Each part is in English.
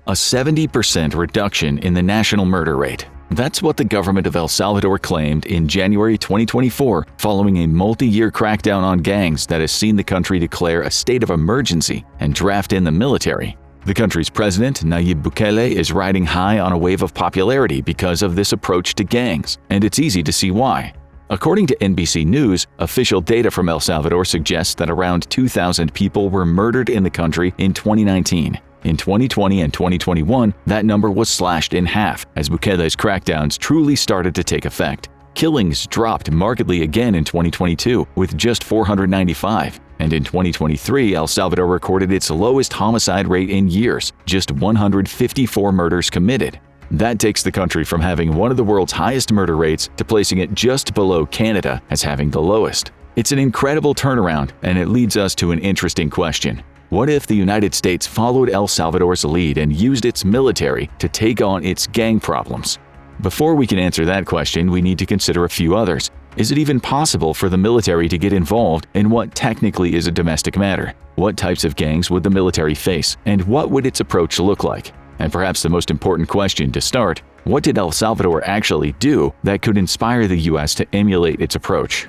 a 70% reduction in the national murder rate. That's what the government of El Salvador claimed in January 2024 following a multi-year crackdown on gangs that has seen the country declare a state of emergency and draft in the military. The country's president, Nayib Bukele, is riding high on a wave of popularity because of this approach to gangs, and it's easy to see why. According to NBC News, official data from El Salvador suggests that around 2,000 people were murdered in the country in 2019. In 2020 and 2021, that number was slashed in half as Bukele's crackdowns truly started to take effect. Killings dropped markedly again in 2022, with just 495. And in 2023, El Salvador recorded its lowest homicide rate in years, just 154 murders committed. That takes the country from having one of the world's highest murder rates to placing it just below Canada as having the lowest. It's an incredible turnaround, and it leads us to an interesting question. What if the United States followed El Salvador's lead and used its military to take on its gang problems? Before we can answer that question, we need to consider a few others. Is it even possible for the military to get involved in what technically is a domestic matter? What types of gangs would the military face, and what would its approach look like? And perhaps the most important question to start, what did El Salvador actually do that could inspire the US to emulate its approach?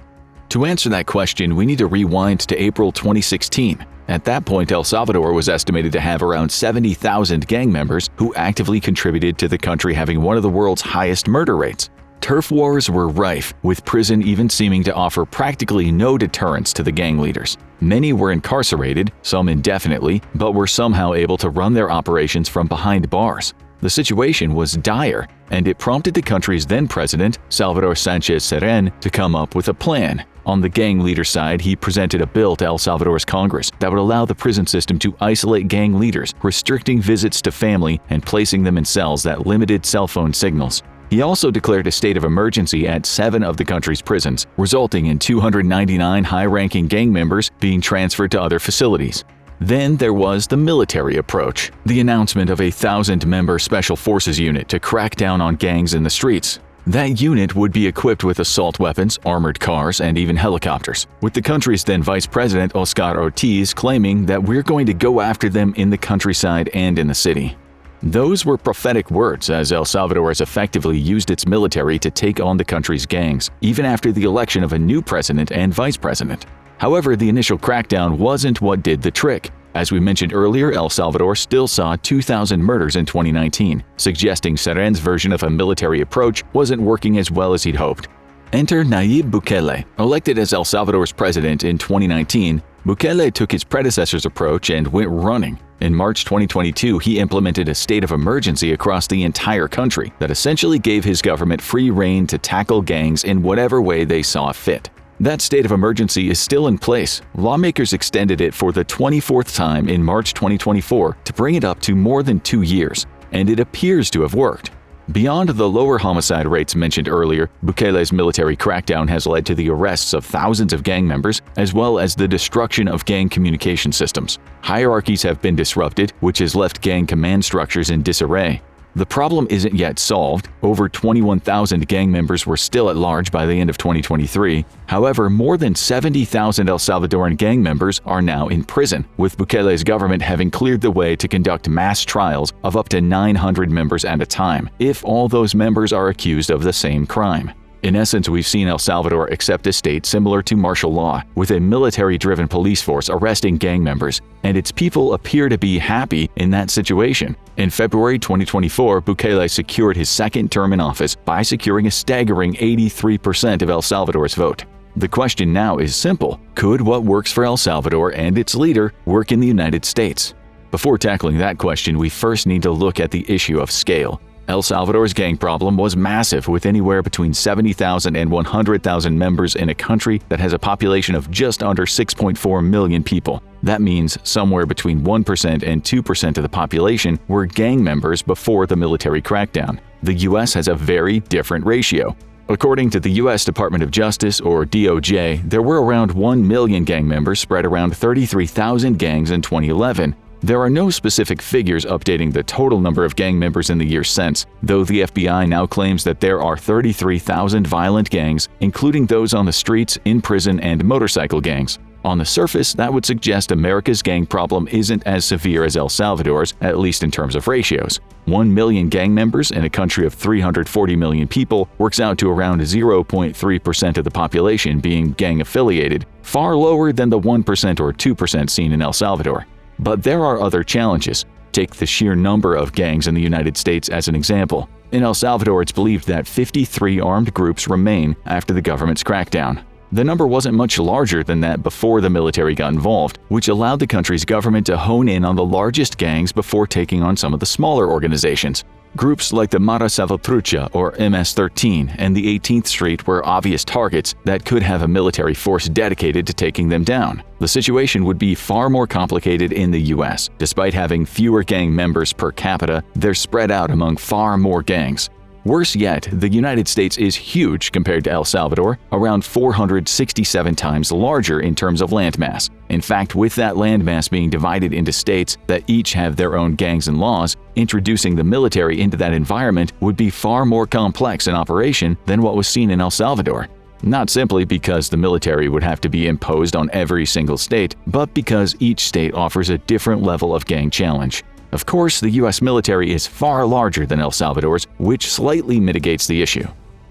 To answer that question, we need to rewind to April 2016. At that point, El Salvador was estimated to have around 70,000 gang members who actively contributed to the country having one of the world's highest murder rates. Turf wars were rife, with prison even seeming to offer practically no deterrence to the gang leaders. Many were incarcerated, some indefinitely, but were somehow able to run their operations from behind bars. The situation was dire, and it prompted the country's then-president, Salvador Sanchez-Cerén, to come up with a plan. On the gang leader side, he presented a bill to El Salvador's Congress that would allow the prison system to isolate gang leaders, restricting visits to family and placing them in cells that limited cell phone signals. He also declared a state of emergency at 7 of the country's prisons, resulting in 299 high-ranking gang members being transferred to other facilities. Then there was the military approach, the announcement of a 1,000-member Special Forces unit to crack down on gangs in the streets. That unit would be equipped with assault weapons, armored cars, and even helicopters, with the country's then Vice President Oscar Ortiz claiming that we're going to go after them in the countryside and in the city. Those were prophetic words, as El Salvador has effectively used its military to take on the country's gangs, even after the election of a new president and vice president. However, the initial crackdown wasn't what did the trick. As we mentioned earlier, El Salvador still saw 2,000 murders in 2019, suggesting Cerén's version of a military approach wasn't working as well as he'd hoped. Enter Nayib Bukele. Elected as El Salvador's president in 2019, Bukele took his predecessor's approach and went running. In March 2022, he implemented a state of emergency across the entire country that essentially gave his government free rein to tackle gangs in whatever way they saw fit. That state of emergency is still in place. Lawmakers extended it for the 24th time in March 2024 to bring it up to more than 2 years, and it appears to have worked. Beyond the lower homicide rates mentioned earlier, Bukele's military crackdown has led to the arrests of thousands of gang members, as well as the destruction of gang communication systems. Hierarchies have been disrupted, which has left gang command structures in disarray. The problem isn't yet solved. Over 21,000 gang members were still at large by the end of 2023. However, more than 70,000 El Salvadoran gang members are now in prison, with Bukele's government having cleared the way to conduct mass trials of up to 900 members at a time, if all those members are accused of the same crime. In essence, we've seen El Salvador accept a state similar to martial law, with a military-driven police force arresting gang members, and its people appear to be happy in that situation. In February 2024, Bukele secured his second term in office by securing a staggering 83% of El Salvador's vote. The question now is simple: could what works for El Salvador and its leader work in the United States? Before tackling that question, we first need to look at the issue of scale. El Salvador's gang problem was massive, with anywhere between 70,000 and 100,000 members in a country that has a population of just under 6.4 million people. That means somewhere between 1% and 2% of the population were gang members before the military crackdown. The US has a very different ratio. According to the US Department of Justice, or DOJ, there were around 1 million gang members spread around 33,000 gangs in 2011. There are no specific figures updating the total number of gang members in the years since, though the FBI now claims that there are 33,000 violent gangs, including those on the streets, in prison, and motorcycle gangs. On the surface, that would suggest America's gang problem isn't as severe as El Salvador's, at least in terms of ratios. 1 million gang members in a country of 340 million people works out to around 0.3% of the population being gang-affiliated, far lower than the 1% or 2% seen in El Salvador. But there are other challenges. Take the sheer number of gangs in the United States as an example. In El Salvador, it's believed that 53 armed groups remain after the government's crackdown. The number wasn't much larger than that before the military got involved, which allowed the country's government to hone in on the largest gangs before taking on some of the smaller organizations. Groups like the Mara Salvatrucha or MS-13 and the 18th Street were obvious targets that could have a military force dedicated to taking them down. The situation would be far more complicated in the US. Despite having fewer gang members per capita, they're spread out among far more gangs. Worse yet, the United States is huge compared to El Salvador, around 467 times larger in terms of landmass. In fact, with that landmass being divided into states that each have their own gangs and laws, introducing the military into that environment would be far more complex in operation than what was seen in El Salvador. Not simply because the military would have to be imposed on every single state, but because each state offers a different level of gang challenge. Of course, the US military is far larger than El Salvador's, which slightly mitigates the issue.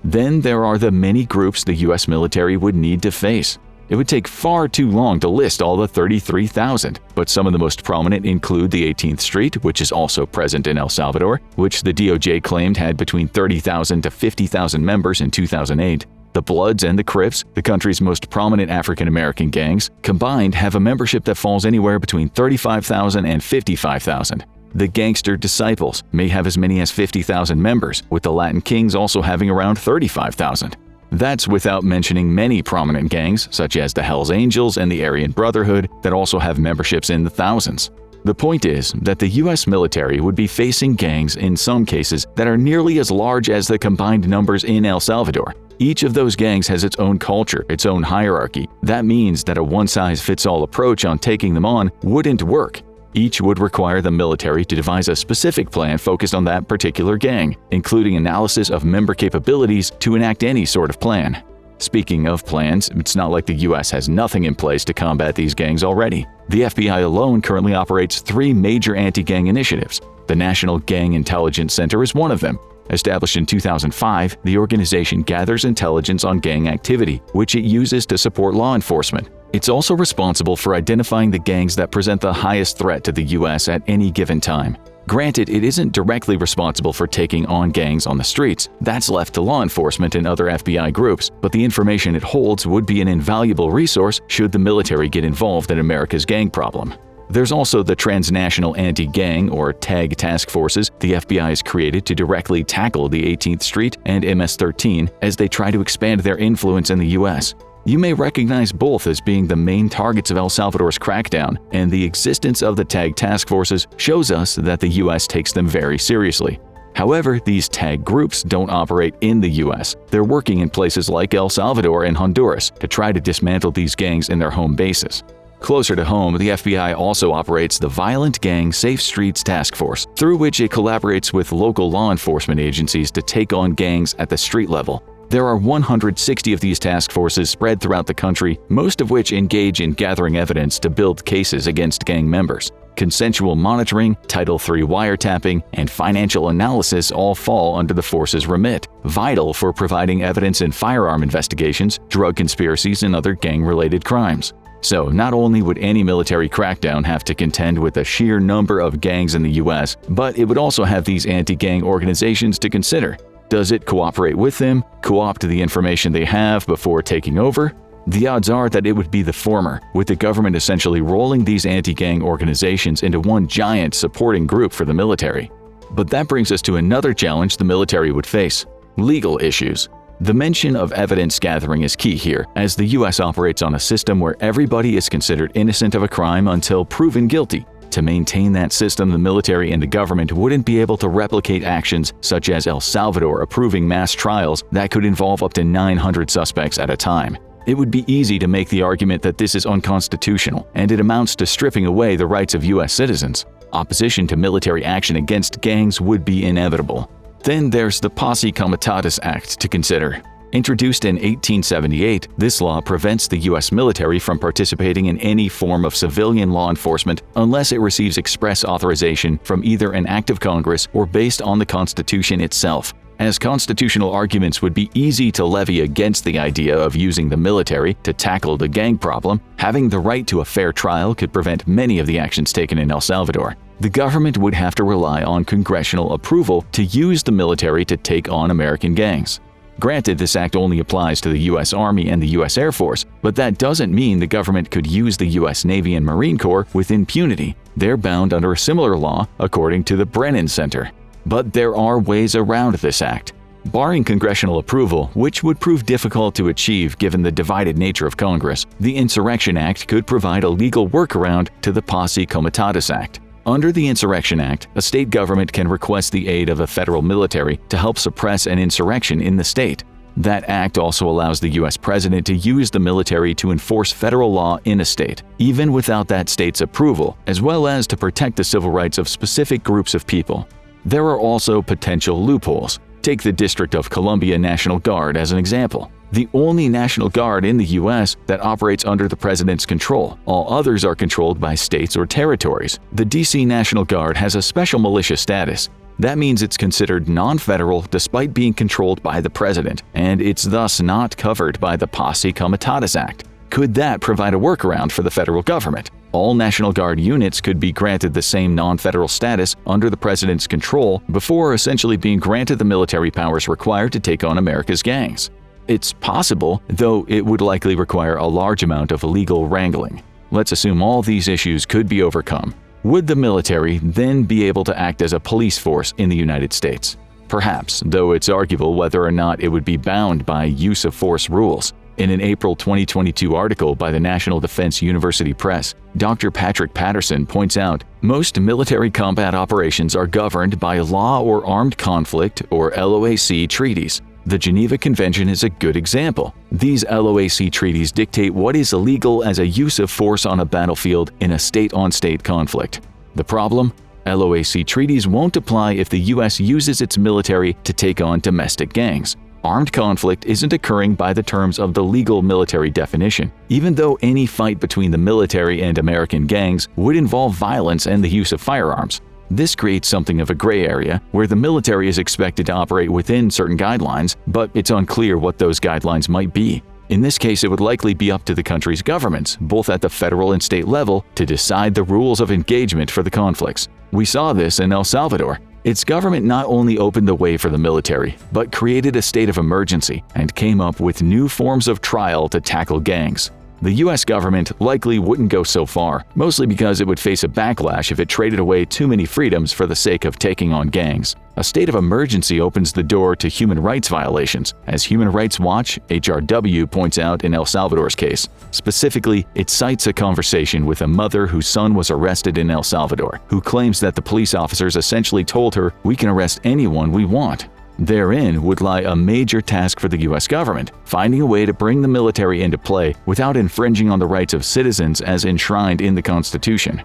Then there are the many groups the US military would need to face. It would take far too long to list all the 33,000, but some of the most prominent include the 18th Street, which is also present in El Salvador, which the DOJ claimed had between 30,000 to 50,000 members in 2008. The Bloods and the Crips, the country's most prominent African-American gangs, combined have a membership that falls anywhere between 35,000 and 55,000. The Gangster Disciples may have as many as 50,000 members, with the Latin Kings also having around 35,000. That's without mentioning many prominent gangs, such as the Hells Angels and the Aryan Brotherhood, that also have memberships in the thousands. The point is that the US military would be facing gangs in some cases that are nearly as large as the combined numbers in El Salvador. Each of those gangs has its own culture, its own hierarchy. That means that a one-size-fits-all approach on taking them on wouldn't work. Each would require the military to devise a specific plan focused on that particular gang, including analysis of member capabilities to enact any sort of plan. Speaking of plans, it's not like the US has nothing in place to combat these gangs already. The FBI alone currently operates 3 major anti-gang initiatives. The National Gang Intelligence Center is one of them. Established in 2005, the organization gathers intelligence on gang activity, which it uses to support law enforcement. It's also responsible for identifying the gangs that present the highest threat to the US at any given time. Granted, it isn't directly responsible for taking on gangs on the streets. That's left to law enforcement and other FBI groups, but the information it holds would be an invaluable resource should the military get involved in America's gang problem. There's also the Transnational Anti-Gang or TAG task forces the FBI has created to directly tackle the 18th Street and MS-13 as they try to expand their influence in the US. You may recognize both as being the main targets of El Salvador's crackdown, and the existence of the TAG task forces shows us that the US takes them very seriously. However, these TAG groups don't operate in the US. They're working in places like El Salvador and Honduras to try to dismantle these gangs in their home bases. Closer to home, the FBI also operates the Violent Gang Safe Streets Task Force, through which it collaborates with local law enforcement agencies to take on gangs at the street level. There are 160 of these task forces spread throughout the country, most of which engage in gathering evidence to build cases against gang members. Consensual monitoring, Title III wiretapping, and financial analysis all fall under the force's remit, vital for providing evidence in firearm investigations, drug conspiracies, and other gang-related crimes. So not only would any military crackdown have to contend with the sheer number of gangs in the US, but it would also have these anti-gang organizations to consider. Does it cooperate with them, co-opt the information they have before taking over? The odds are that it would be the former, with the government essentially rolling these anti-gang organizations into one giant supporting group for the military. But that brings us to another challenge the military would face: legal issues. The mention of evidence gathering is key here, as the US operates on a system where everybody is considered innocent of a crime until proven guilty. To maintain that system, the military and the government wouldn't be able to replicate actions such as El Salvador approving mass trials that could involve up to 900 suspects at a time. It would be easy to make the argument that this is unconstitutional, and it amounts to stripping away the rights of US citizens. Opposition to military action against gangs would be inevitable. Then there's the Posse Comitatus Act to consider. Introduced in 1878, this law prevents the U.S. military from participating in any form of civilian law enforcement unless it receives express authorization from either an act of Congress or based on the Constitution itself. As constitutional arguments would be easy to levy against the idea of using the military to tackle the gang problem, having the right to a fair trial could prevent many of the actions taken in El Salvador. The government would have to rely on congressional approval to use the military to take on American gangs. Granted, this act only applies to the U.S. Army and the U.S. Air Force, but that doesn't mean the government could use the U.S. Navy and Marine Corps with impunity. They're bound under a similar law, according to the Brennan Center. But there are ways around this act. Barring congressional approval, which would prove difficult to achieve given the divided nature of Congress, the Insurrection Act could provide a legal workaround to the Posse Comitatus Act. Under the Insurrection Act, a state government can request the aid of a federal military to help suppress an insurrection in the state. That act also allows the U.S. president to use the military to enforce federal law in a state, even without that state's approval, as well as to protect the civil rights of specific groups of people. There are also potential loopholes. Take the District of Columbia National Guard as an example. The only National Guard in the U.S. that operates under the president's control. All others are controlled by states or territories. The D.C. National Guard has a special militia status. That means it's considered non-federal despite being controlled by the president, and it's thus not covered by the Posse Comitatus Act. Could that provide a workaround for the federal government? All National Guard units could be granted the same non-federal status under the president's control before essentially being granted the military powers required to take on America's gangs. It's possible, though it would likely require a large amount of legal wrangling. Let's assume all these issues could be overcome. Would the military then be able to act as a police force in the United States? Perhaps, though it's arguable whether or not it would be bound by use of force rules. In an April 2022 article by the National Defense University Press, Dr. Patrick Patterson points out, most military combat operations are governed by law or armed conflict or LOAC treaties. The Geneva Convention is a good example. These LOAC treaties dictate what is illegal as a use of force on a battlefield in a state-on-state conflict. The problem? LOAC treaties won't apply if the U.S. uses its military to take on domestic gangs. Armed conflict isn't occurring by the terms of the legal military definition, even though any fight between the military and American gangs would involve violence and the use of firearms. This creates something of a gray area where the military is expected to operate within certain guidelines, but it's unclear what those guidelines might be. In this case, it would likely be up to the country's governments, both at the federal and state level, to decide the rules of engagement for the conflicts. We saw this in El Salvador. Its government not only opened the way for the military, but created a state of emergency and came up with new forms of trial to tackle gangs. The U.S. government likely wouldn't go so far, mostly because it would face a backlash if it traded away too many freedoms for the sake of taking on gangs. A state of emergency opens the door to human rights violations, as Human Rights Watch (HRW) points out in El Salvador's case. Specifically, it cites a conversation with a mother whose son was arrested in El Salvador, who claims that the police officers essentially told her, "We can arrest anyone we want." Therein would lie a major task for the U.S. government, finding a way to bring the military into play without infringing on the rights of citizens as enshrined in the Constitution.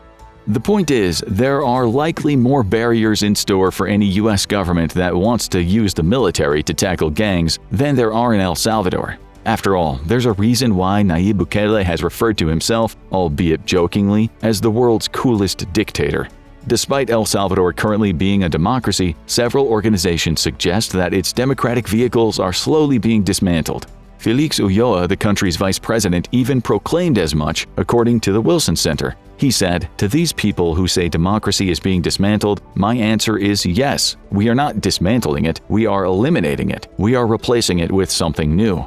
The point is, there are likely more barriers in store for any U.S. government that wants to use the military to tackle gangs than there are in El Salvador. After all, there's a reason why Nayib Bukele has referred to himself, albeit jokingly, as the world's coolest dictator. Despite El Salvador currently being a democracy, several organizations suggest that its democratic vehicles are slowly being dismantled. Felix Ulloa, the country's vice president, even proclaimed as much, according to the Wilson Center. He said, "To these people who say democracy is being dismantled, my answer is yes. We are not dismantling it, we are eliminating it. We are replacing it with something new."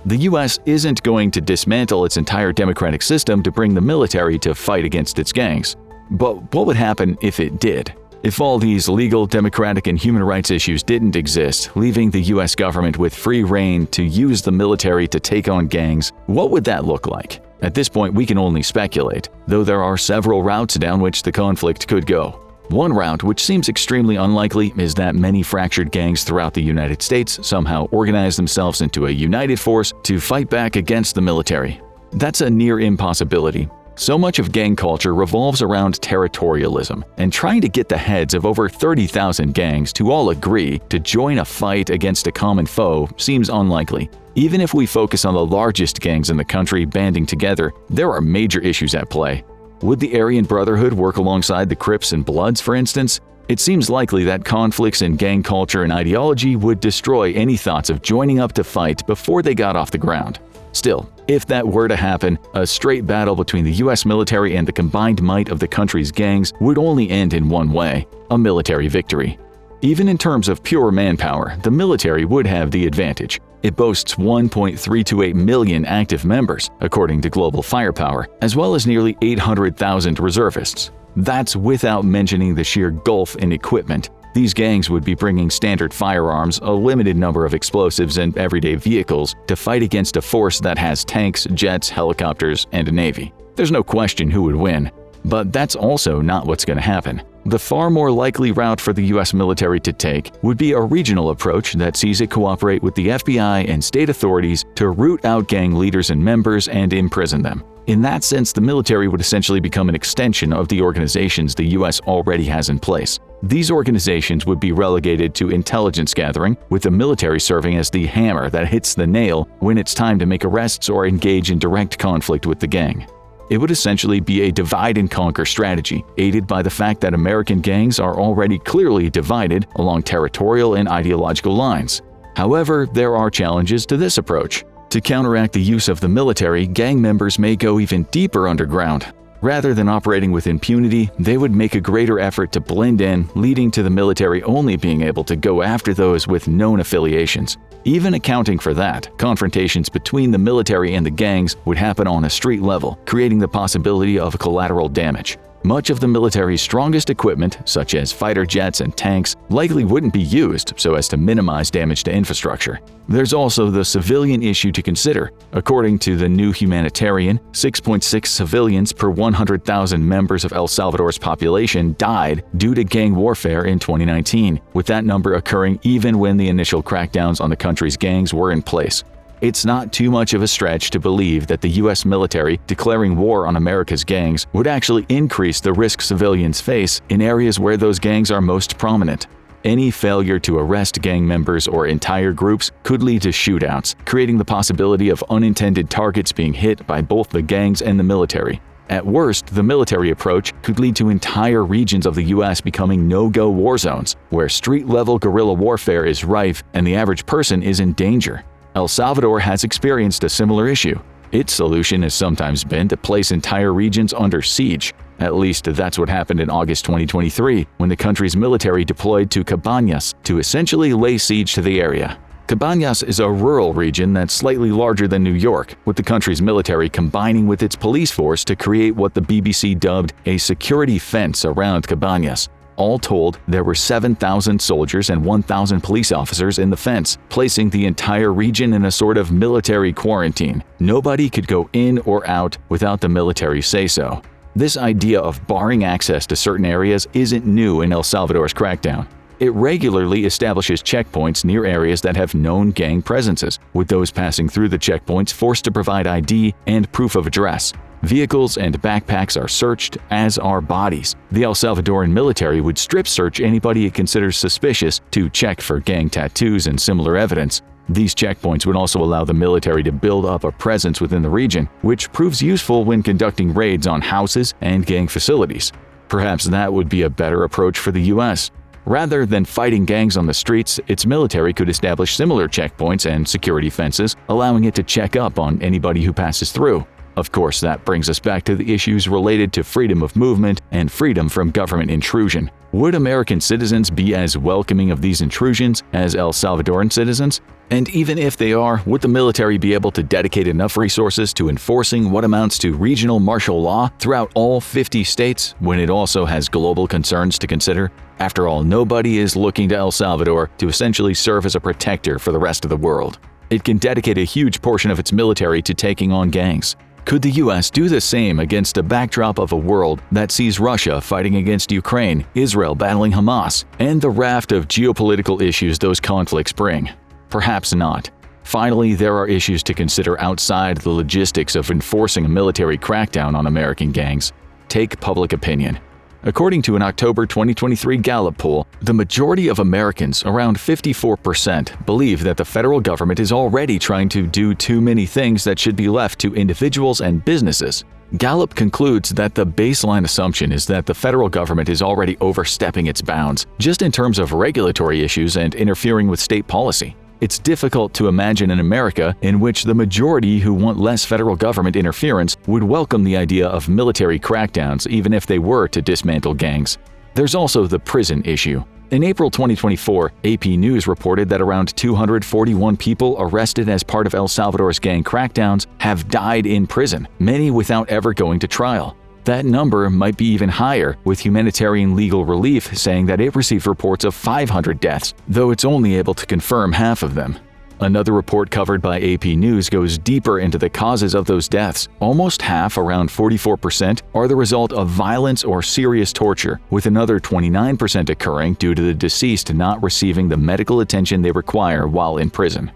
The U.S. isn't going to dismantle its entire democratic system to bring the military to fight against its gangs. But what would happen if it did? If all these legal, democratic, and human rights issues didn't exist, leaving the U.S. government with free rein to use the military to take on gangs, what would that look like? At this point, we can only speculate, though there are several routes down which the conflict could go. One route, which seems extremely unlikely, is that many fractured gangs throughout the United States somehow organize themselves into a united force to fight back against the military. That's a near impossibility. So much of gang culture revolves around territorialism, and trying to get the heads of over 30,000 gangs to all agree to join a fight against a common foe seems unlikely. Even if we focus on the largest gangs in the country banding together, there are major issues at play. Would the Aryan Brotherhood work alongside the Crips and Bloods, for instance? It seems likely that conflicts in gang culture and ideology would destroy any thoughts of joining up to fight before they got off the ground. Still, if that were to happen, a straight battle between the US military and the combined might of the country's gangs would only end in one way: a military victory. Even in terms of pure manpower, the military would have the advantage. It boasts 1.328 million active members, according to Global Firepower, as well as nearly 800,000 reservists. That's without mentioning the sheer gulf in equipment. These gangs would be bringing standard firearms, a limited number of explosives, and everyday vehicles to fight against a force that has tanks, jets, helicopters, and a navy. There's no question who would win. But that's also not what's going to happen. The far more likely route for the US military to take would be a regional approach that sees it cooperate with the FBI and state authorities to root out gang leaders and members and imprison them. In that sense, the military would essentially become an extension of the organizations the US already has in place. These organizations would be relegated to intelligence gathering, with the military serving as the hammer that hits the nail when it's time to make arrests or engage in direct conflict with the gang. It would essentially be a divide-and-conquer strategy, aided by the fact that American gangs are already clearly divided along territorial and ideological lines. However, there are challenges to this approach. To counteract the use of the military, gang members may go even deeper underground. Rather than operating with impunity, they would make a greater effort to blend in, leading to the military only being able to go after those with known affiliations. Even accounting for that, confrontations between the military and the gangs would happen on a street level, creating the possibility of collateral damage. Much of the military's strongest equipment, such as fighter jets and tanks, likely wouldn't be used so as to minimize damage to infrastructure. There's also the civilian issue to consider. According to the New Humanitarian, 6.6 civilians per 100,000 members of El Salvador's population died due to gang warfare in 2019, with that number occurring even when the initial crackdowns on the country's gangs were in place. It's not too much of a stretch to believe that the US military declaring war on America's gangs would actually increase the risk civilians face in areas where those gangs are most prominent. Any failure to arrest gang members or entire groups could lead to shootouts, creating the possibility of unintended targets being hit by both the gangs and the military. At worst, the military approach could lead to entire regions of the US becoming no-go war zones, where street-level guerrilla warfare is rife and the average person is in danger. El Salvador has experienced a similar issue. Its solution has sometimes been to place entire regions under siege. At least that's what happened in August 2023, when the country's military deployed to Cabañas to essentially lay siege to the area. Cabañas is a rural region that's slightly larger than New York, with the country's military combining with its police force to create what the BBC dubbed a security fence around Cabañas. All told, there were 7,000 soldiers and 1,000 police officers in the fence, placing the entire region in a sort of military quarantine. Nobody could go in or out without the military say-so. This idea of barring access to certain areas isn't new in El Salvador's crackdown. It regularly establishes checkpoints near areas that have known gang presences, with those passing through the checkpoints forced to provide ID and proof of address. Vehicles and backpacks are searched, as are bodies. The El Salvadoran military would strip search anybody it considers suspicious to check for gang tattoos and similar evidence. These checkpoints would also allow the military to build up a presence within the region, which proves useful when conducting raids on houses and gang facilities. Perhaps that would be a better approach for the US. Rather than fighting gangs on the streets, its military could establish similar checkpoints and security fences, allowing it to check up on anybody who passes through. Of course, that brings us back to the issues related to freedom of movement and freedom from government intrusion. Would American citizens be as welcoming of these intrusions as El Salvadoran citizens? And even if they are, would the military be able to dedicate enough resources to enforcing what amounts to regional martial law throughout all 50 states when it also has global concerns to consider? After all, nobody is looking to El Salvador to essentially serve as a protector for the rest of the world. It can dedicate a huge portion of its military to taking on gangs. Could the US do the same against a backdrop of a world that sees Russia fighting against Ukraine, Israel battling Hamas, and the raft of geopolitical issues those conflicts bring? Perhaps not. Finally, there are issues to consider outside the logistics of enforcing a military crackdown on American gangs. Take public opinion. According to an October 2023 Gallup poll, the majority of Americans, around 54%, believe that the federal government is already trying to do too many things that should be left to individuals and businesses. Gallup concludes that the baseline assumption is that the federal government is already overstepping its bounds, just in terms of regulatory issues and interfering with state policy. It's difficult to imagine an America in which the majority who want less federal government interference would welcome the idea of military crackdowns even if they were to dismantle gangs. There's also the prison issue. In April 2024, AP News reported that around 241 people arrested as part of El Salvador's gang crackdowns have died in prison, many without ever going to trial. That number might be even higher, with Humanitarian Legal Relief saying that it received reports of 500 deaths, though it's only able to confirm half of them. Another report covered by AP News goes deeper into the causes of those deaths. Almost half, around 44%, are the result of violence or serious torture, with another 29% occurring due to the deceased not receiving the medical attention they require while in prison.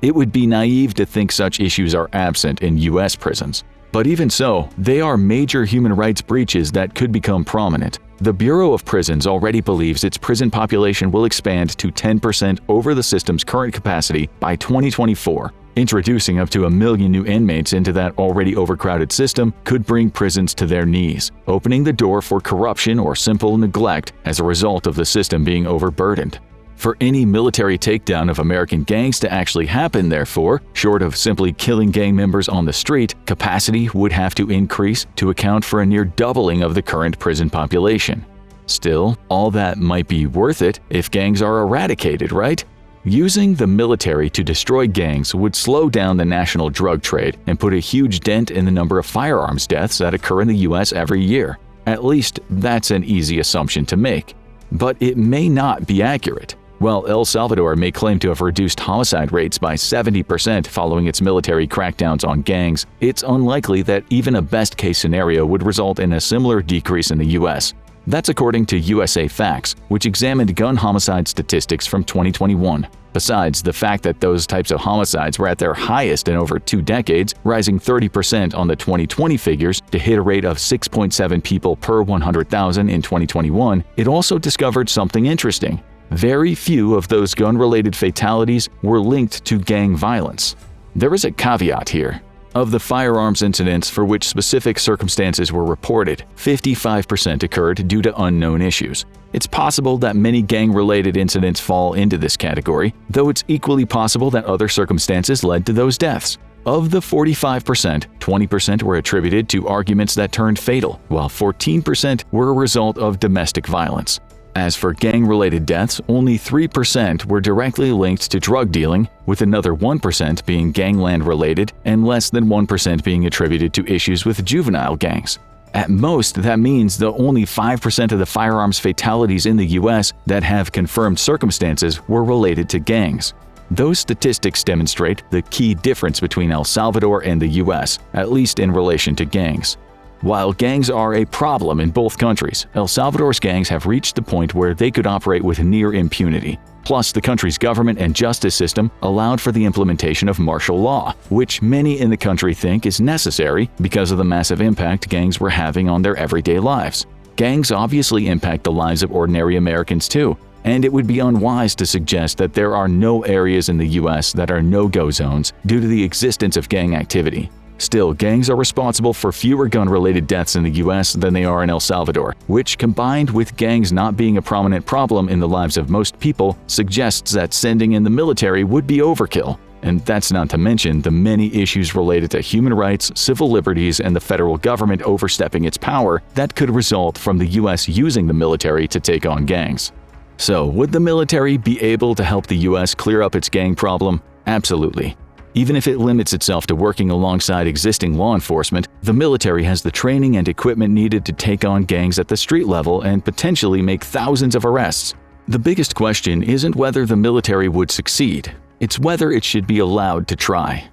It would be naive to think such issues are absent in U.S. prisons. But even so, they are major human rights breaches that could become prominent. The Bureau of Prisons already believes its prison population will expand to 10% over the system's current capacity by 2024. Introducing up to 1 million new inmates into that already overcrowded system could bring prisons to their knees, opening the door for corruption or simple neglect as a result of the system being overburdened. For any military takedown of American gangs to actually happen, therefore, short of simply killing gang members on the street, capacity would have to increase to account for a near doubling of the current prison population. Still, all that might be worth it if gangs are eradicated, right? Using the military to destroy gangs would slow down the national drug trade and put a huge dent in the number of firearms deaths that occur in the U.S. every year. At least, that's an easy assumption to make. But it may not be accurate. While El Salvador may claim to have reduced homicide rates by 70% following its military crackdowns on gangs, it's unlikely that even a best-case scenario would result in a similar decrease in the U.S. That's according to USA Facts, which examined gun homicide statistics from 2021. Besides the fact that those types of homicides were at their highest in over 2 decades, rising 30% on the 2020 figures to hit a rate of 6.7 people per 100,000 in 2021, it also discovered something interesting. Very few of those gun-related fatalities were linked to gang violence. There is a caveat here. Of the firearms incidents for which specific circumstances were reported, 55% occurred due to unknown issues. It's possible that many gang-related incidents fall into this category, though it's equally possible that other circumstances led to those deaths. Of the 45%, 20% were attributed to arguments that turned fatal, while 14% were a result of domestic violence. As for gang-related deaths, only 3% were directly linked to drug dealing, with another 1% being gangland-related and less than 1% being attributed to issues with juvenile gangs. At most, that means that only 5% of the firearms fatalities in the U.S. that have confirmed circumstances were related to gangs. Those statistics demonstrate the key difference between El Salvador and the U.S., at least in relation to gangs. While gangs are a problem in both countries, El Salvador's gangs have reached the point where they could operate with near impunity. Plus, the country's government and justice system allowed for the implementation of martial law, which many in the country think is necessary because of the massive impact gangs were having on their everyday lives. Gangs obviously impact the lives of ordinary Americans too, and it would be unwise to suggest that there are no areas in the U.S. that are no-go zones due to the existence of gang activity. Still, gangs are responsible for fewer gun-related deaths in the U.S. than they are in El Salvador, which, combined with gangs not being a prominent problem in the lives of most people, suggests that sending in the military would be overkill. And that's not to mention the many issues related to human rights, civil liberties, and the federal government overstepping its power that could result from the U.S. using the military to take on gangs. So, would the military be able to help the U.S. clear up its gang problem? Absolutely. Even if it limits itself to working alongside existing law enforcement, the military has the training and equipment needed to take on gangs at the street level and potentially make thousands of arrests. The biggest question isn't whether the military would succeed, it's whether it should be allowed to try.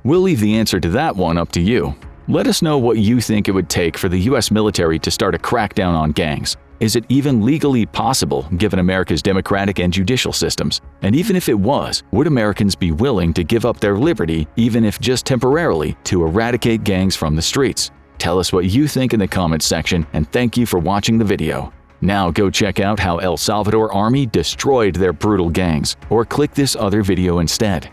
We'll leave the answer to that one up to you. Let us know what you think it would take for the U.S. military to start a crackdown on gangs. Is it even legally possible given America's democratic and judicial systems? And even if it was, would Americans be willing to give up their liberty, even if just temporarily, to eradicate gangs from the streets? Tell us what you think in the comments section, and thank you for watching the video. Now go check out how El Salvador Army destroyed their brutal gangs, or click this other video instead.